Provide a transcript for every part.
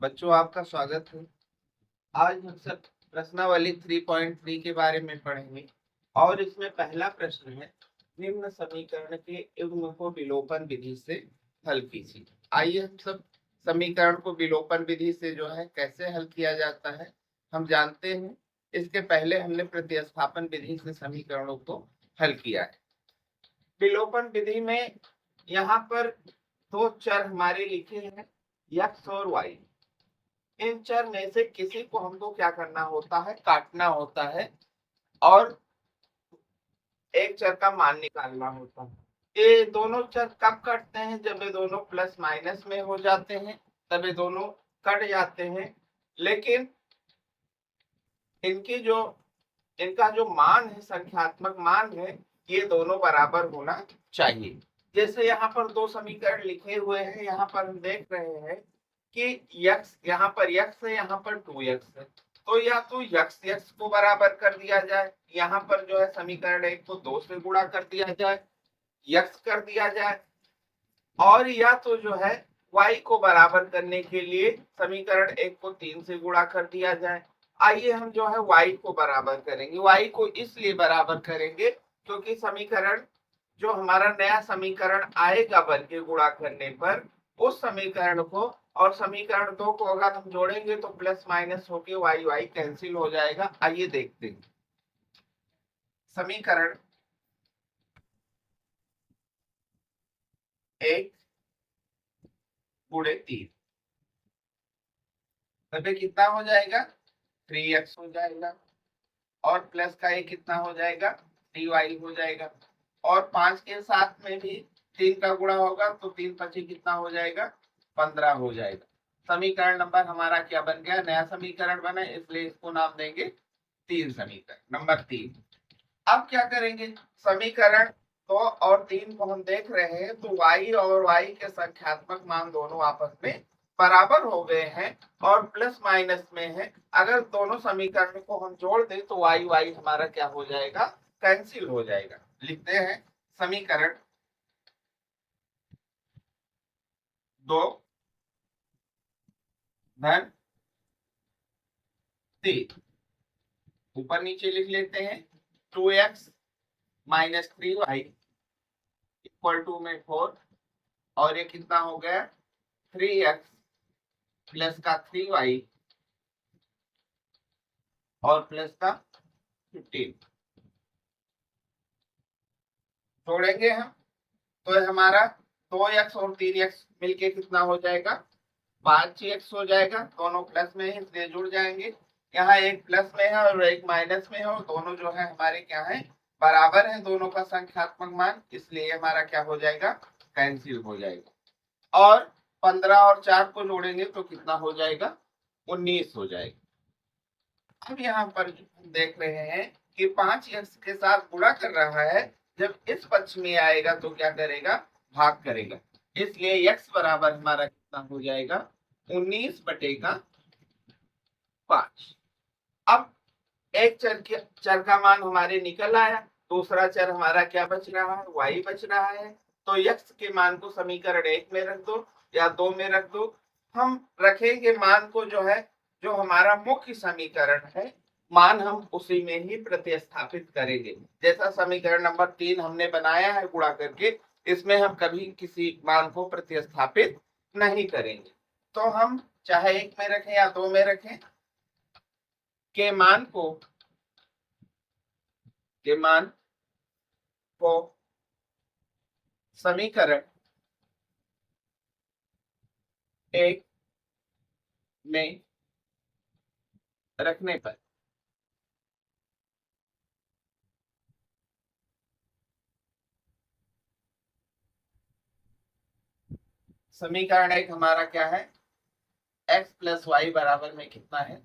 बच्चों, आपका स्वागत है। आज हम सब प्रश्नावली 3.3 के बारे में पढ़ेंगे और इसमें पहला प्रश्न है, निम्न समीकरण के युग्म को विलोपन विधि से हल कीजिए। आइए हम सब समीकरण को विलोपन विधि से जो है कैसे हल किया जाता है हम जानते हैं। इसके पहले हमने प्रतिस्थापन विधि से समीकरणों को हल किया है। विलोपन विधि में यहाँ पर दो चर हमारे लिखे हैं, x और y। इन चर में से किसी को हमको क्या करना होता है, काटना होता है और एक चर का मान निकालना होता है। ये दोनों चर कब कटते हैं? जब ये दोनों प्लस माइनस में हो जाते हैं तब ये दोनों कट जाते हैं। लेकिन इनका जो मान है, संख्यात्मक मान है, ये दोनों बराबर होना चाहिए। जैसे यहाँ पर दो समीकरण लिखे हुए हैं, यहाँ पर हम देख रहे हैं कि x यहाँ पर x है, यहाँ पर 2x है, तो या तो x को बराबर कर दिया जाए, यहाँ पर जो है समीकरण 1 को 2 से गुणा कर दिया जाए, x कर दिया जाए, और या तो जो है y को बराबर करने के लिए समीकरण 1 को 3 से गुणा कर दिया जाए। आइए हम जो है y को बराबर करेंगे। y को इसलिए बराबर करेंगे क्योंकि समीकरण जो हमारा नया समीकरण आएगा बल के गुणा करने पर, उस समीकरण को और समीकरण 2 को अगर हम जोड़ेंगे तो प्लस माइनस होके वाई वाई कैंसिल हो जाएगा। आइए देखते हैं। समीकरण 1 गुणे 3 तब कितना हो जाएगा? 3x हो जाएगा और प्लस का ये कितना हो जाएगा? 3y हो जाएगा, और 5 के साथ में भी 3 का गुणा होगा तो 3 पची कितना हो जाएगा? 15 हो जाएगा। समीकरण नंबर हमारा क्या बन गया? नया समीकरण बना, इसलिए इसको नाम देंगे 3 समीकरण नंबर 3। अब क्या करेंगे? समीकरण 2 और 3 को हम देख रहे हैं तो y और y के संख्यात्मक मान दोनों आपस में बराबर हो गए हैं और प्लस माइनस में है। अगर दोनों समीकरण को हम जोड़ दें तो y y हमारा क्या हो जाएगा? कैंसिल हो जाएगा। लिखते हैं समीकरण 2 धन 3, ऊपर नीचे लिख लेते हैं। 2x minus 3y equal to में 4, और ये कितना हो गया? 3x प्लस का 3y और प्लस का 15 जोड़ेंगे हम तो हमारा 2x और 3x मिलके कितना हो जाएगा? 5x हो जाएगा। दोनों प्लस में है इसलिए जुड़ जाएंगे। यहाँ एक प्लस में है और एक माइनस में है, और दोनों जो है हमारे क्या है? बराबर है दोनों का संख्यात्मक मान, इसलिए हमारा क्या हो जाएगा? कैंसिल हो जाएगा। और 15 और 4 को जोड़ेंगे तो कितना हो जाएगा? 19 हो जाएगा। अब यहाँ पर देख रहे हैं कि 5x के साथ गुणा कर रहा है, जब इस पक्ष में आएगा तो क्या करेगा? भाग करेगा। इसलिए x बराबर हमारा कितना हो जाएगा? 19/5। अब एक चर का मान हमारे निकल आया, दूसरा चर हमारा क्या बच रहा है? y बच रहा है। तो x के मान को समीकरण 1 में रख दो या 2 में रख दो। हम रखेंगे मान को जो है, जो हमारा मुख्य समीकरण है, मान हम उसी में ही प्रतिस्थापित करेंगे। जैसा समीकरण नंबर 3 हमने बनाया है गुणा करके, इसमें हम कभी किसी मान को प्रतिस्थापित नहीं करेंगे। तो हम चाहे 1 में रखें या 2 में रखें, के मान को समीकरण 1 में रखने पर समीकरण 1 हमारा क्या है? x प्लस वाई बराबर में कितना है?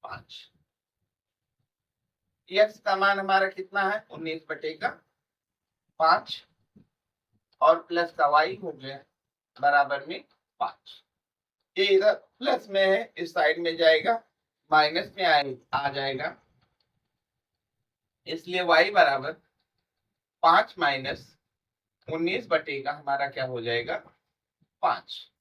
5। x का मान हमारा कितना है? 19/5, और प्लस का y हो गया बराबर में 5। ये इधर प्लस में है, इस साइड में जाएगा, माइनस में आ जाएगा, इसलिए y बराबर 5 माइनस 19 बटेगा हमारा क्या हो जाएगा? 5।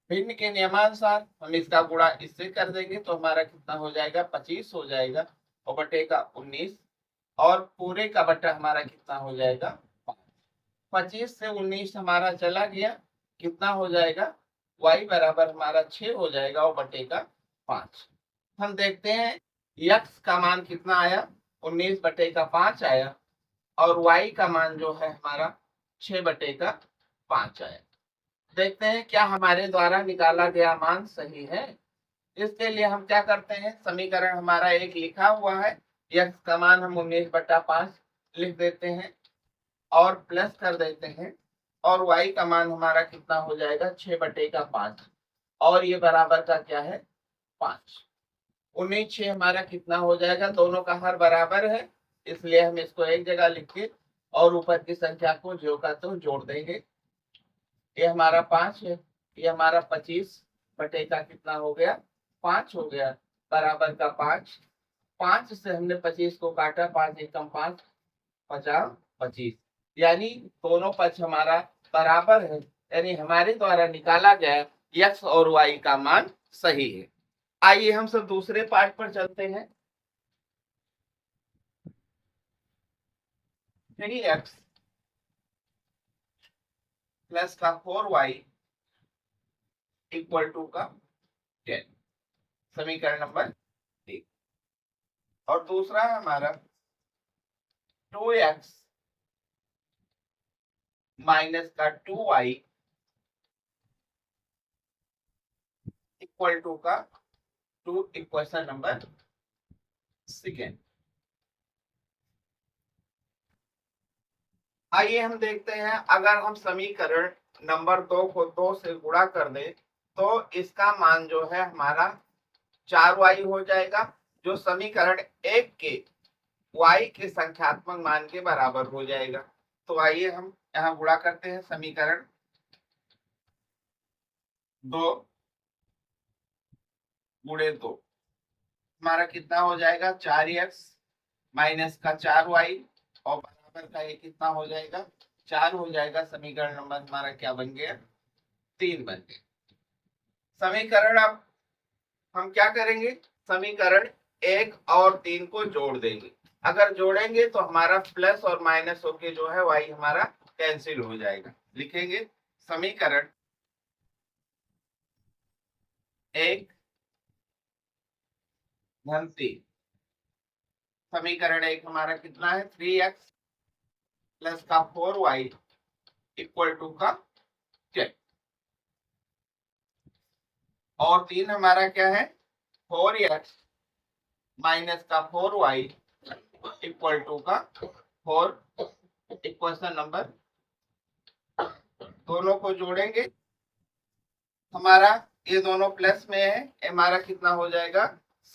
भिन्न के नियमानुसार हम इसका गुणा इससे कर देंगे तो हमारा कितना हो जाएगा 25 हो जाएगा और बटे का 19 और पूरे का बटा हमारा कितना हो जाएगा 5। 25 से 19 हमारा चला गया, कितना हो जाएगा y बराबर हमारा 6 हो जाएगा और बटे का 5। हम देखते हैं x का मान कितना आया 19 बटे का 5 आया और y का मान जो है हमारा 6 बटे का 5 आया। देखते हैं क्या हमारे द्वारा निकाला गया मान सही है। इसके लिए हम क्या करते हैं, समीकरण हमारा एक लिखा हुआ है, x का मान हम 19/5 लिख देते हैं और प्लस कर देते हैं और y का मान हमारा कितना हो जाएगा 6/5 और ये बराबर का क्या है 5। 19 6 हमारा कितना हो जाएगा, दोनों का हर बराबर है इसलिए हम इसको एक जगह लिख के और ऊपर की संख्या को जो का तो जोड़ देंगे। ये हमारा 5 है, ये हमारा 25 बटे का कितना हो गया 5 हो गया बराबर का 5। 5 से हमने 25 को काटा, 5 एकम 5 50 25 यानी दोनों पक्ष हमारा बराबर है, यानी हमारे द्वारा निकाला गया x और y का मान सही है। आइए हम सब दूसरे पार्ट पर चलते हैं। 3x प्लस का 4y इक्वल टू का 10, समीकरण नंबर 1। और दूसरा है हमारा 2x माइनस का 2y इक्वल टू का 2, इक्वेशन नंबर 2। आइए हम देखते हैं, अगर हम समीकरण नंबर 2 को 2 से गुणा कर दें तो इसका मान जो है हमारा 4y हो जाएगा, जो समीकरण 1 के y के संख्यात्मक मान के बराबर हो जाएगा। तो आइए हम यहाँ गुणा करते हैं, समीकरण 2 गुणे 2 हमारा कितना हो जाएगा 4x माइनस का 4y और बराबर का ये कितना हो जाएगा 4 हो जाएगा। समीकरण नंबर हमारा क्या बन गया 3 बन गया। समीकरण अब हम क्या करेंगे, समीकरण 1 और 3 को जोड़ देंगे। अगर जोड़ेंगे तो हमारा प्लस और माइनस होके जो है y हमारा कैंसिल हो जाएगा। लिखेंगे समीकरण 1 धन 3, समीकरण 1 हमारा कितना है 3x प्लस का 4y इक्वल टू का 10 और 3 हमारा क्या है 4x माइनस का 4y इक्वल टू का 4, इक्वेशन नंबर। दोनों को जोड़ेंगे, हमारा ये दोनों प्लस में है, हमारा कितना हो जाएगा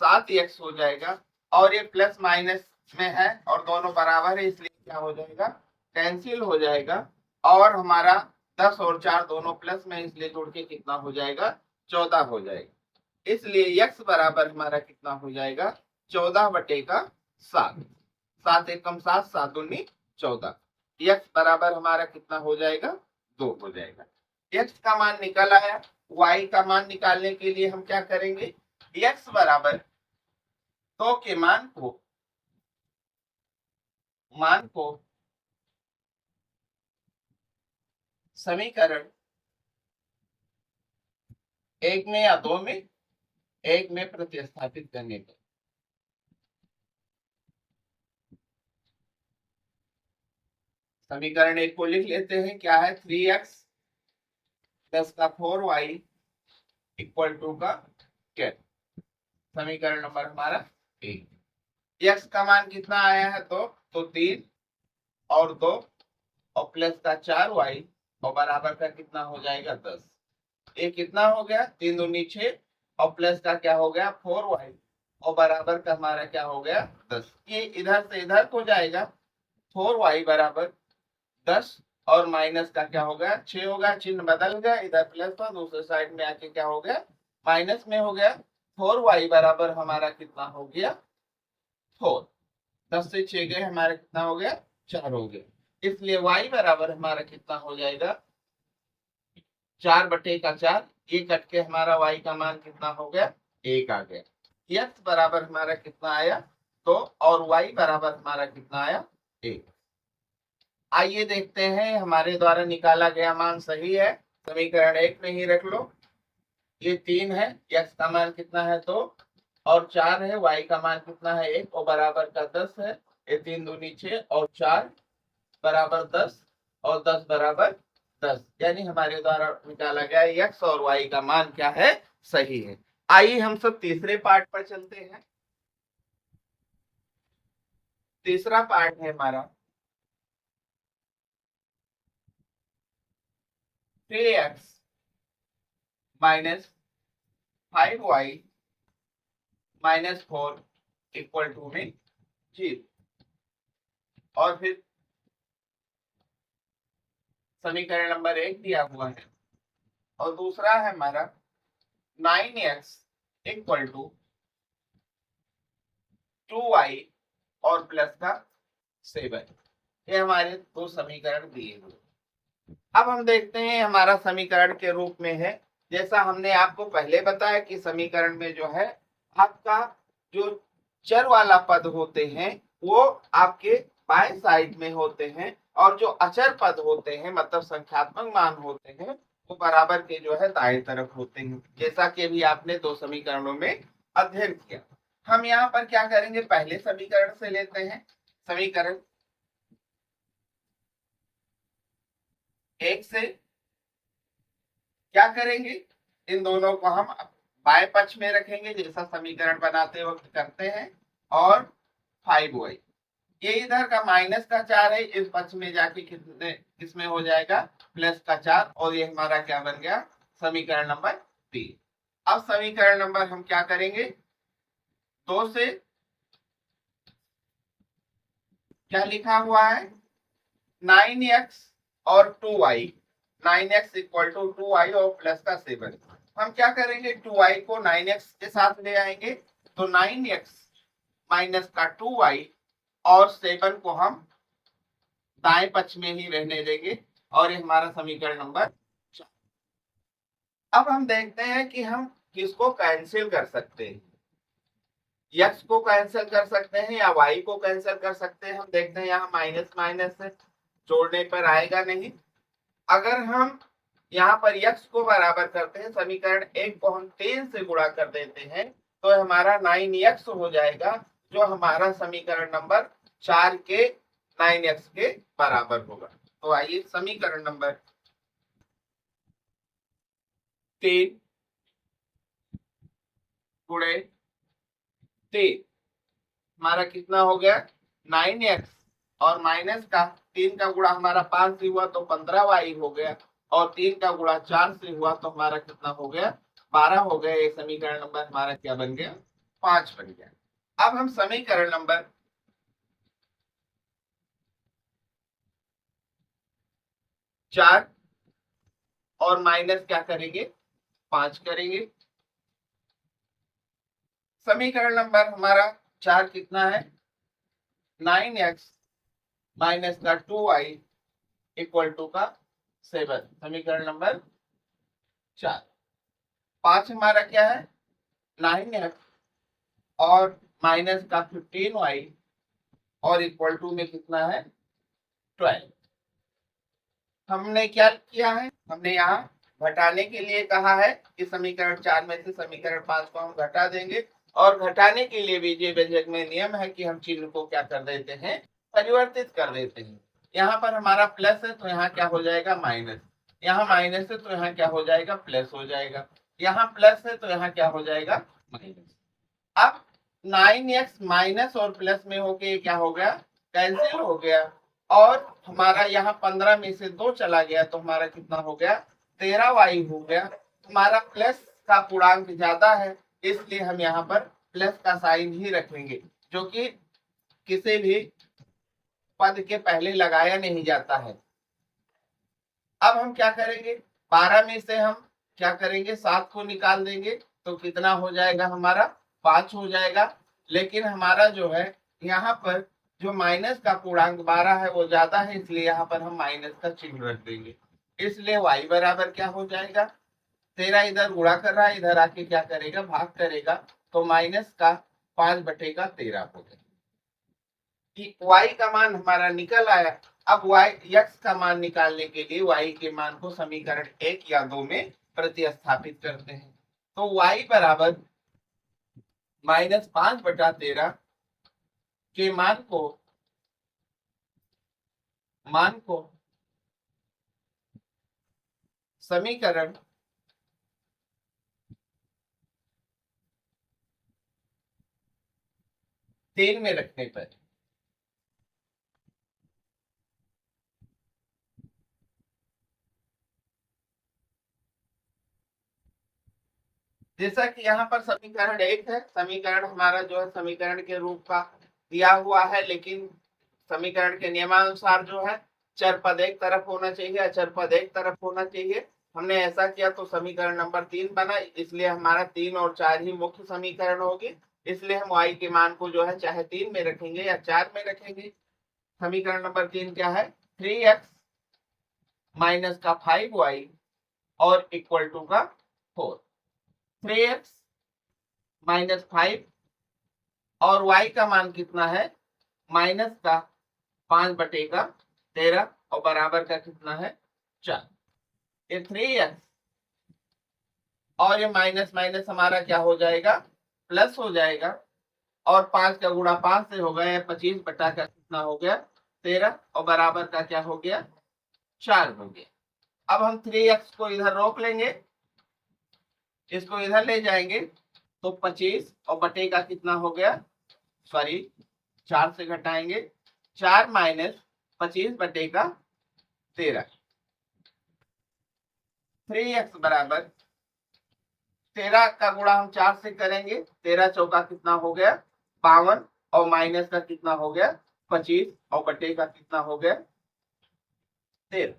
7x हो जाएगा और ये प्लस माइनस में है और दोनों बराबर है इसलिए क्या हो जाएगा कैंसिल हो जाएगा और हमारा 10 और 4 दोनों प्लस में इसलिए जोड़ के कितना हो जाएगा 14 हो जाएगा। इसलिए x बराबर हमारा कितना हो जाएगा 14/7। 7 एकम 7, 7 दूनी 14। x बराबर हमारा कितना हो जाएगा 2 हो जाएगा। x का मान निकल आया। y का मान निकालने के लिए हम क्या करेंगे, x बराबर 2 के मान को समीकरण 1 में या 2 में, 1 में प्रतिस्थापित करने पर समीकरण 1 को लिख लेते हैं, क्या है 3x प्लस का 4y इक्वल टू का 10, समीकरण नंबर हमारा 1। x का मान कितना आया है तो 3 और 2 और प्लस का 4y और बराबर का कितना हो जाएगा 10। ये कितना हो गया 3 दूनी 6 और प्लस का क्या हो गया 4y और बराबर का हमारा क्या हो गया 10। ये इधर से इधर को जाएगा, 4y बराबर 10 और माइनस का क्या हो गया 6 होगा, चिन्ह बदल गया, इधर प्लस था दूसरे साइड में आके क्या हो गया माइनस में हो गया। 4y बराबर हमारा कितना हो गया 4, 10 से 6 गए हमारा कितना हो गया 4 हो गया। इसलिए y बराबर हमारा कितना हो जाएगा 4/4 ये कट के हमारा y का मान कितना हो गया, 1 आ गया। x बराबर हमारा कितना आया, तो और y बराबर हमारा कितना आया, 1। आइए देखते हैं हमारे द्वारा निकाला गया मान सही है। समीकरण 1 में ही रख लो। ये 3 है, x का मान कितना है 2 और 4 है, y का मान कितना है 1 और बराबर का 10 है। ये 3 दूनी 6 और 4 बराबर 10 और 10 बराबर 10, यानी हमारे द्वारा निकाला गया x और y का मान क्या है, सही है। आइए हम सब तीसरे पार्ट पर चलते हैं। तीसरा पार्ट है हमारा 3x minus 5y minus 4 equal to में 0। और फिर समीकरण नंबर 1 दिया हुआ है और दूसरा है हमारा 9x इक्वल टू 2y और प्लस का 7। ये हमारे दो समीकरण दिए हुए। अब हम देखते हैं हमारा समीकरण के रूप में है, जैसा हमने आपको पहले बताया कि समीकरण में जो है आपका जो चर वाला पद होते हैं वो आपके बाएं साइड में होते हैं और जो अचर पद होते हैं मतलब संख्यात्मक मान होते हैं वो बराबर के जो है दाएं तरफ होते हैं, जैसा कि अभी आपने दो समीकरणों में अध्ययन किया। हम यहाँ पर क्या करेंगे, पहले समीकरण से लेते हैं। समीकरण 1 से क्या करेंगे, इन दोनों को हम बाएं पक्ष में रखेंगे जैसा समीकरण बनाते वक्त करते हैं, और 5y ये इधर का माइनस का 4 है, इस पक्ष में जाके कितने इसमें हो जाएगा प्लस का 4 और ये हमारा क्या बन गया, समीकरण नंबर 3। अब समीकरण नंबर हम क्या करेंगे, 2 से क्या लिखा हुआ है 9x और 2y, 9x equal to 2y और प्लस का 7। हम क्या करेंगे 2y को 9x के साथ ले आएंगे तो 9x माइनस का 2y और 7 को हम दाएं पक्ष में ही रहने देंगे और ये हमारा समीकरण नंबर 4। अब हम देखते हैं कि हम किसको कैंसिल कर सकते हैं, x को कैंसिल कर सकते हैं या y को कैंसिल कर सकते हैं। हम देखते हैं यहाँ माइनस माइनस है, जोड़ने पर आएगा नहीं। अगर हम यहाँ पर x को बराबर करते हैं, समीकरण 1 को हम 3 से गुणा कर देते हैं तो हमारा 9x हो जाएगा, जो हमारा समीकरण नंबर 4 के 9x के बराबर होगा। तो आइए समीकरण नंबर 3 गुणे 3 हमारा कितना हो गया 9x और माइनस का 3 का गुणा हमारा 5 से हुआ तो 15y हो गया और 3 का गुणा 4 से हुआ तो हमारा कितना हो गया 12 हो गया। ये समीकरण नंबर हमारा क्या बन गया 5 बन गया। अब हम समीकरण नंबर 4 और माइनस क्या करेंगे 5 करेंगे। समीकरण नंबर हमारा 4 कितना है 9x माइनस का 2y इक्वल टू का 7, समीकरण नंबर 4। 5 हमारा क्या है 9x और माइनस का 15y और इक्वल टू में कितना है 12। हमने क्या किया है, हमने यहाँ घटाने के लिए कहा है कि समीकरण 4 में से समीकरण 5 को हम घटा देंगे और घटाने के लिए बीजीय व्यंजक में नियम है कि हम चिन्ह को क्या कर देते हैं परिवर्तित कर देते हैं। यहाँ पर हमारा प्लस है तो यहाँ क्या हो जाएगा माइनस, यहाँ माइनस है तो यहाँ क्या हो जाएगा प्लस हो जाएगा, यहाँ प्लस है तो यहाँ क्या हो जाएगा माइनस। अब 9x माइनस और प्लस में होके क्या हो गया कैंसिल हो गया और हमारा यहाँ 15 में से 2 चला गया तो हमारा कितना हो गया 13y हो गया। हमारा प्लस का पूर्णांक ज्यादा है इसलिए हम यहाँ पर प्लस का साइन ही रखेंगे, जो कि किसी भी पद के पहले लगाया नहीं जाता है। अब हम क्या करेंगे 12 में से हम क्या करेंगे 7 को निकाल देंगे तो कितना हो जाएगा हमारा 5 हो जाएगा। लेकिन हमारा जो है यहाँ पर जो माइनस का पूर्णांक 12 है वो ज्यादा है इसलिए यहाँ पर हम माइनस का चिन्ह रख देंगे, इसलिए y बराबर क्या हो जाएगा 13 इधर गुणा कर रहा है, इधर आके क्या करेगा, भाग करेगा, तो माइनस का 5/13 हो गया। कि y का मान हमारा निकल आया। अब x का मान निकालने के लिए y के मान को समीकरण 1 या 2 में प्रतिस्थापित करते हैं। तो y बराबर -5/13 के मान को समीकरण 3 में रखने पर जैसा कि यहाँ पर समीकरण 1 है, समीकरण हमारा जो है समीकरण के रूप का दिया हुआ है, लेकिन समीकरण के नियमानुसार जो है चर पद एक तरफ होना चाहिए, अचर पद एक तरफ होना चाहिए। हमने ऐसा किया तो समीकरण नंबर 3 बना, इसलिए हमारा 3 और 4 ही मुख्य समीकरण होगी। इसलिए हम y के मान को जो है चाहे 3 में रखेंगे या 4 में रखेंगे। समीकरण नंबर 3 क्या है, 3x माइनस का 5y और इक्वल टू का 4। 3x माइनस 5 और y का मान कितना है, माइनस का 5/13 और बराबर का कितना है 4। ये 3x और ये माइनस माइनस हमारा क्या हो जाएगा, प्लस हो जाएगा, और 5 का गुणा 5 से हो गया 25 बटा का कितना हो गया 13 और बराबर का क्या हो गया 4 हो गया। अब हम 3x को इधर रोक लेंगे, इसको इधर ले जाएंगे, तो 25 और बटे का कितना हो गया, सॉरी 4 से घटाएंगे, 4 माइनस 25/13। 3x बराबर 13 का गुणा हम 4 से करेंगे, 13 चौका कितना हो गया 52 और माइनस का कितना हो गया 25 और बटे का कितना हो गया 13।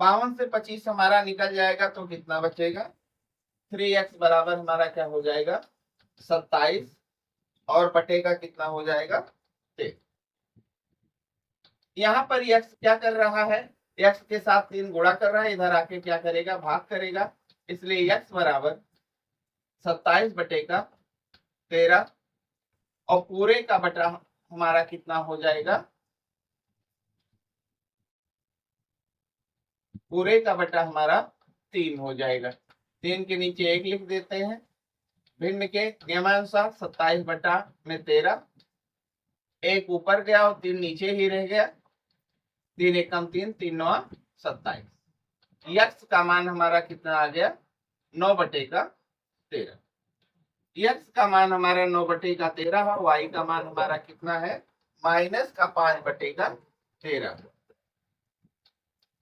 52 से 25 हमारा निकल जाएगा तो कितना बचेगा, 3x बराबर हमारा क्या हो जाएगा 27 और बटे का कितना हो जाएगा 13। यहाँ पर x क्या कर रहा है, x के साथ 3 गुणा कर रहा है, इधर आके क्या करेगा, भाग करेगा, इसलिए x बराबर 27/13 और पूरे का बटा हमारा कितना हो जाएगा, पूरे का बटा हमारा 3 हो जाएगा। 3 के नीचे 1 लिख देते हैं, भिन्न के नियमानुसार 27/13, 1 ऊपर गया और 3 नीचे ही रह गया, 3 एकम 3, 3 9 27। यक्स का मान हमारा कितना आ गया 9/13। यक्स का मान हमारा 9/13 है, वाई का मान हमारा कितना है माइनस का 5/13।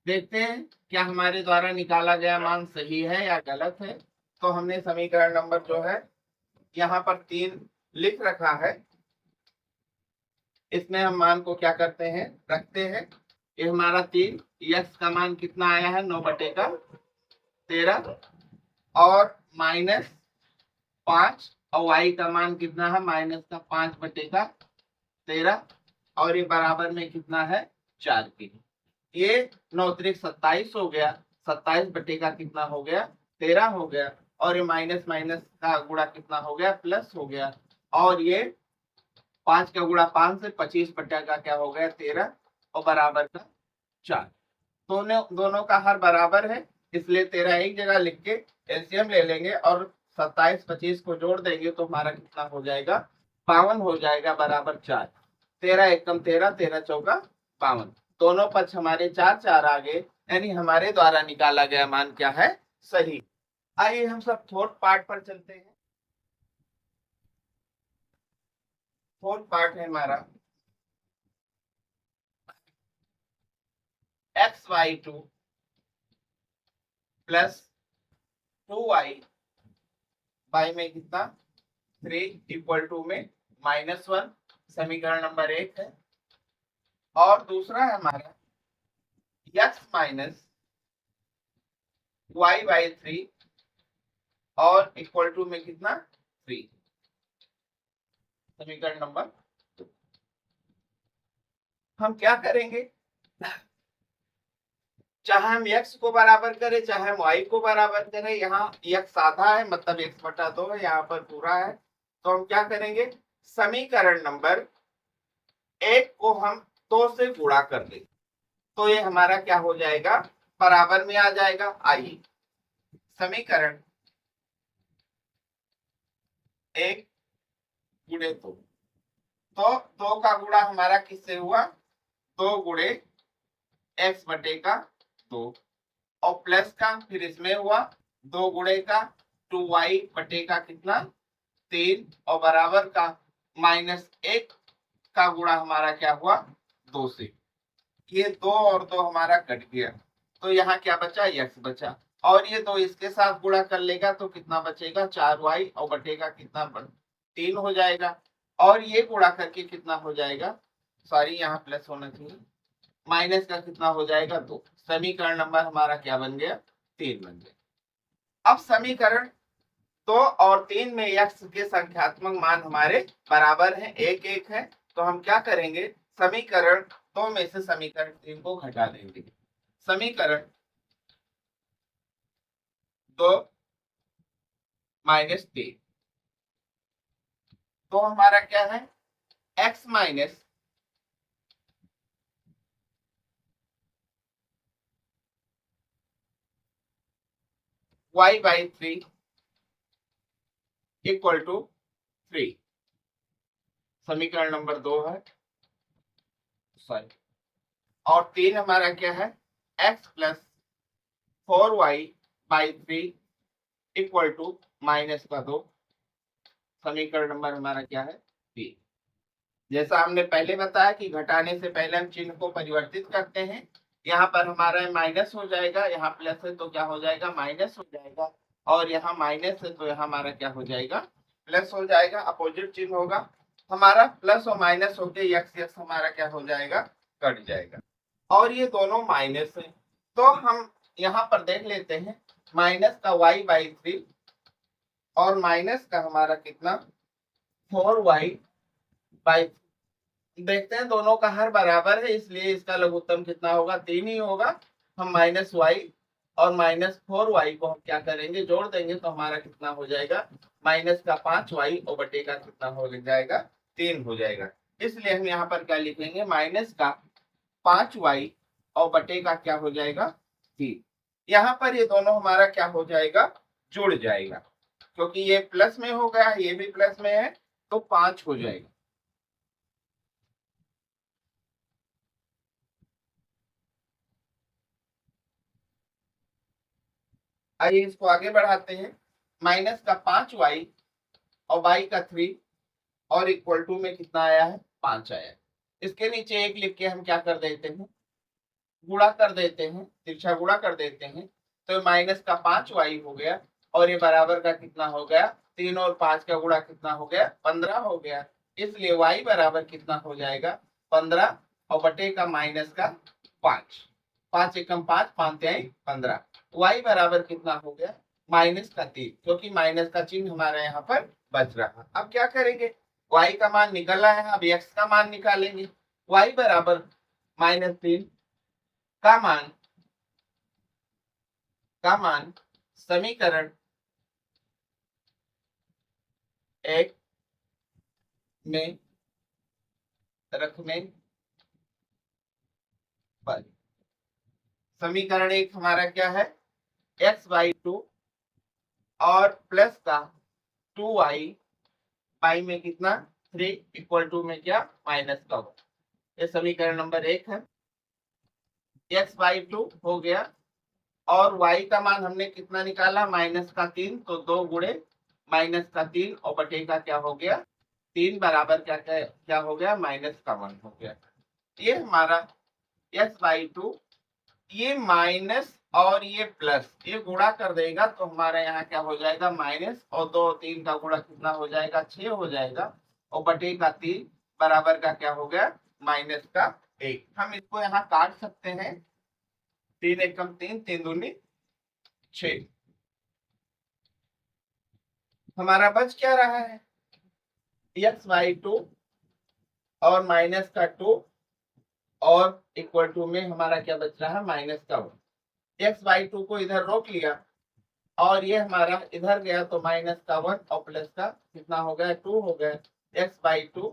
देखते हैं क्या हमारे द्वारा निकाला गया मान सही है या गलत है। तो हमने समीकरण नंबर जो है यहाँ पर 3 लिख रखा है, इसमें हम मान को क्या करते हैं, रखते हैं। ये हमारा 3, यक्स का मान कितना आया है 9/13 और -5 और वाई का मान कितना है माइनस का 5/13 और ये बराबर में कितना है 4 की। ये 9 त्रिक 27 हो गया, 27 बटे का कितना हो गया 13 हो गया, और ये माइनस माइनस का गुणा कितना हो गया प्लस हो गया, और ये 5 का गुणा 5 से 25 बटे का क्या हो गया 13 और बराबर का 4। दोनों का हर बराबर है, इसलिए 13 एक जगह लिख के एलसीएम ले लेंगे और 27 25 को जोड़ देंगे तो हमारा कितना हो जाएगा 52 हो जाएगा बराबर 4। 13 एकम 13, 13 चौका 52, दोनों पक्ष हमारे 4 4 आ गए, यानी हमारे द्वारा निकाला गया मान क्या है सही। आइए हम सब फोर्थ पार्ट पर चलते हैं। फोर्थ पार्ट है हमारा x/2 प्लस 2y बाई में कितना 3 इक्वल टू में -1, समीकरण नंबर 1 है। और दूसरा है हमारा x माइनस y/3 और इक्वल टू में कितना 3, समीकरण नंबर 2। हम क्या करेंगे, चाहे हम x को बराबर करें चाहे हम y को बराबर करें, यहाँ x आधा है मतलब x बटा 2 है, यहाँ पर पूरा है। तो हम क्या करेंगे, समीकरण नंबर 1 को हम 2 से गुणा कर देंगे तो ये हमारा क्या हो जाएगा, बराबर में आ जाएगा। आइए समीकरण 1 गुणे 2, तो 2 का गुणा हमारा किससे हुआ, 2 गुणे x बटे का 2 और प्लस का फिर इसमें हुआ 2 गुणे का 2y बटे का कितना 3 और बराबर का -1 का गुणा हमारा क्या हुआ 2 से। ये 2 और 2 हमारा कट गया तो यहाँ क्या बचा, x बचा। और ये 2 इसके साथ गुणा कर लेगा तो कितना बचेगा, 4y और बटेगा कितना 3 हो जाएगा। और ये गुणा करके कितना हो जाएगा, सॉरी यहाँ प्लस होना चाहिए, माइनस का कितना हो जाएगा 2। समीकरण नंबर हमारा क्या बन गया, 3 बन गया। अब समीकरण 2 और 3 में x के संख्यात्मक मान हमारे बराबर हैं, 1 1 है। तो हम क्या करेंगे, समीकरण 2 में से समीकरण 3 को घटा देंगे। समीकरण 2 माइनस 3, तो हमारा क्या है, x minus y by 3 equal to 3। समीकरण नंबर 2 है, सॉरी। और 3 हमारा क्या है, x plus 4y by 3 equal to minus का 2। समीकरण नंबर हमारा क्या है, 3। जैसा हमने पहले बताया कि घटाने से पहले हम चिन्ह को परिवर्तित करते हैं। यहाँ पर हमारा माइनस हो जाएगा, यहाँ प्लस है तो क्या हो जाएगा, माइनस हो जाएगा। और यहाँ माइनस है तो यहाँ हमारा क्या हो जाएगा, प्लस हो जाएगा। अपोजिट चिन्ह होगा हमारा, प्लस और माइनस होके यक्स यक्स हमारा क्या हो जाएगा, कट जाएगा। और ये दोनों माइनस है तो हम यहाँ पर देख लेते हैं, माइनस का y बाई 3 और माइनस का हमारा कितना 4y बाई, देखते हैं दोनों का हर बराबर है इसलिए इसका लघुत्तम कितना होगा, 3 ही होगा। हम माइनस वाई और माइनस 4y को हम क्या करेंगे, जोड़ देंगे तो हमारा कितना हो जाएगा, माइनस का 5y और बटे का कितना हो जाएगा, 3 हो जाएगा। इसलिए हम यहाँ पर क्या लिखेंगे, माइनस का 5y और बटे का क्या हो जाएगा, 3। यहाँ पर ये दोनों हमारा क्या हो जाएगा, जुड़ जाएगा, क्योंकि ये प्लस में हो गया, ये भी प्लस में है तो 5 हो जाएगा। आइए इसको आगे बढ़ाते हैं, माइनस का 5y और y का 3 और इक्वल टू में कितना आया है, 5 आया है। इसके नीचे 1 लिख के हम क्या कर देते हैं, गुणा कर देते हैं, तिरछा गुणा कर देते हैं तो माइनस का 5y हो गया और ये बराबर का कितना हो गया, 3 और 5 का गुणा कितना हो गया, 15 हो गया। इसलिए y बराबर कितना हो जाएगा, 15 और बटे का माइनस का 5, 5 एकम 5 5 15, y बराबर कितना हो गया, माइनस का 3, क्योंकि माइनस का चिन्ह हमारा यहाँ पर बच रहा। अब क्या करेंगे, y का मान निकला है, अब x का मान निकालेंगे। y बराबर -3 का मान समीकरण 1 में रखने पर, समीकरण 1 हमारा क्या है, x बाई 2 और प्लस का 2y बाई में कितना 3 इक्वल टू में क्या, माइनस का 1। ये समीकरण नंबर 1 है। x बाई 2 हो गया और y का मान हमने कितना निकाला, माइनस का 3, तो 2 गुणे माइनस का 3 और बटे का क्या हो गया, 3 बराबर क्या हो गया, माइनस का 1 हो गया। ये हमारा x बाई 2, ये माइनस और ये प्लस, ये गुणा कर देगा तो हमारा यहाँ क्या हो जाएगा, माइनस और 2 3 का गुणा कितना हो जाएगा, 6 हो जाएगा और बटे का 3 बराबर का क्या हो गया, माइनस का 1। हम इसको यहाँ काट सकते हैं, 3 एकम 3 3 दूनी 6। हमारा बच क्या रहा है, x बाई 2 और माइनस का 2 और इक्वल टू में हमारा क्या बच रहा है, माइनस का 1। x/2 को इधर रोक लिया और ये हमारा इधर गया तो माइनस का 1 और प्लस का कितना हो गया 2 हो गया। x/2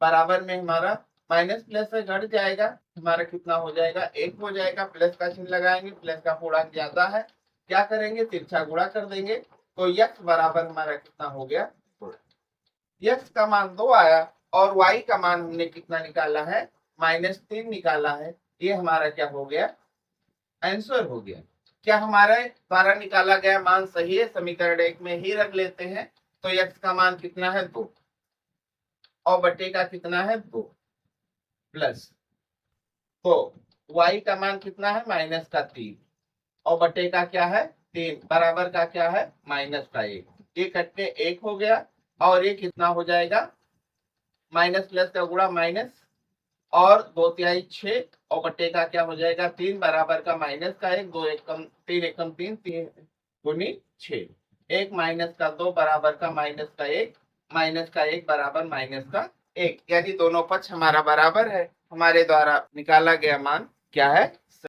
बराबर में हमारा माइनस प्लस से घट जाएगा, हमारा कितना हो जाएगा 1 हो जाएगा। प्लस का चिन्ह लगाएंगे, प्लस का पूर्णांक ज्यादा है, क्या करेंगे तिरछा गुणा कर देंगे तो x बराबर हमारा कितना हो गया, x का मान 2 आया और y का मान हमने कितना निकाला है -3 निकाला है। ये हमारा क्या हो गया आंसर हो गया। क्या हमारे द्वारा निकाला गया मान सही है? समीकरण 1 में ही रख लेते हैं। तो x का मान कितना है 2 और बटे का कितना है 2 प्लस, तो y का मान कितना है -3 और बटे का क्या है 3 बराबर का क्या है -1। ये कट के 1 हो गया और ये कितना हो जाएगा माइनस प्लस का गुणा माइनस और 2/3 6 और बटे का क्या हो जाएगा 3 बराबर का माइनस का 1 2 एकम 3 एकम 3 3 गुनी 6 1 माइनस का 2 बराबर का माइनस का 1 माइनस का 1 बराबर माइनस का 1, यानी दोनों पक्ष हमारा बराबर है। हमारे द्वारा निकाला गया मान क्या है